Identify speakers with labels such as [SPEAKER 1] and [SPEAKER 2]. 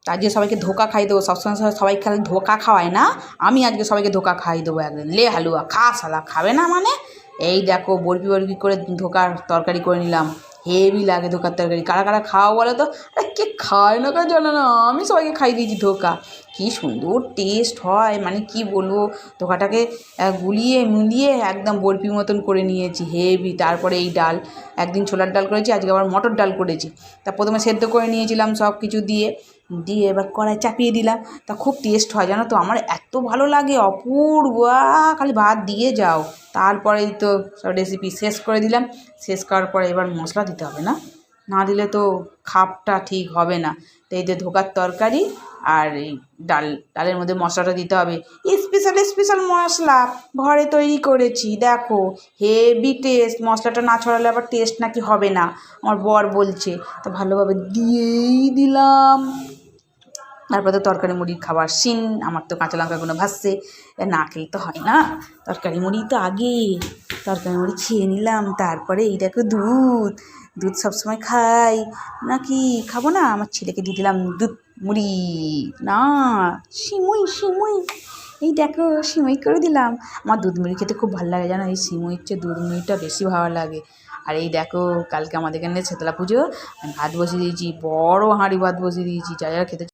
[SPEAKER 1] আজকে সবাইকে ধোকা খাই দেবো, সবসময় সবাই খালি ধোকা খাওয়ায় না, আমি আজকে সবাইকে ধোকা খাই দেবো একদিন। লে হালুয়া খা শালা, খাবে না মানে? এই দেখো বরফি বরফি করে ধোকার তরকারি করে নিলাম, হেভি লাগে ধোকার তরকারি। কারা কারা খাওয়া বলো তো? আরে কে খায় না কার জানো না, আমি সবাইকে খাই দিয়েছি ধোকা। কী সুন্দর টেস্ট হয়, মানে কি বলবো, ধোকাটাকে গুলিয়ে মিলিয়ে একদম বরফির মতন করে নিয়েছি, হেভি। তারপরে এই ডাল, একদিন ছোলার ডাল করেছি, আজকে আবার মটর ডাল করেছি। তা প্রথমে সেদ্ধ করে নিয়েছিলাম সব কিছু দিয়ে, এবার কড়াই চাপিয়ে দিলাম। তা খুব টেস্ট হয় জানো তো, আমার এত ভালো লাগে, অপূর্ব। খালি ভাত দিয়ে যাও। তারপরেই তো সব রেসিপি শেষ করে দিলাম। শেষ করার পরে এবার মশলা দিতে হবে, না না দিলে তো খাপটা ঠিক হবে না। তো এই যে ধোকার তরকারি আর এই ডালের মধ্যে মশলাটা দিতে হবে, স্পেশাল স্পেশাল মশলা ঘরে তৈরি করেছি দেখো, হেভি টেস্ট। মশলাটা না ছড়ালে আবার টেস্ট নাকি হবে না, আমার বর বলছে। তো ভালোভাবে দিয়েই দিলাম। তারপরে তো তরকারি মুড়ির খাবার সিন, আমার তো কাঁচা লঙ্কাগুলো ভাসছে, না খেলে তো হয় না। তরকারি মুড়ি তো আগে, তরকারি মুড়ি খেয়ে নিলাম। তারপরে এই দেখো দুধ, দুধ সবসময় খাই নাকি, খাবো না? আমার ছেলেকে দিয়ে দিলাম দুধ মুড়ি, না সিমুই সিমুই, এই দেখো সিমুই করে দিলাম। আমার দুধ মুড়ি খেতে খুব ভালো লাগে জানো, এই সিমুইর চেয়ে দুধ মুড়িটা বেশি ভালো লাগে। আর এই দেখো কালকে আমাদের এখানে শীতলা পুজো, আমি ভাত বসিয়ে দিয়েছি, বড় হাঁড়ি ভাত বসিয়ে দিয়েছি, যা যা খেতে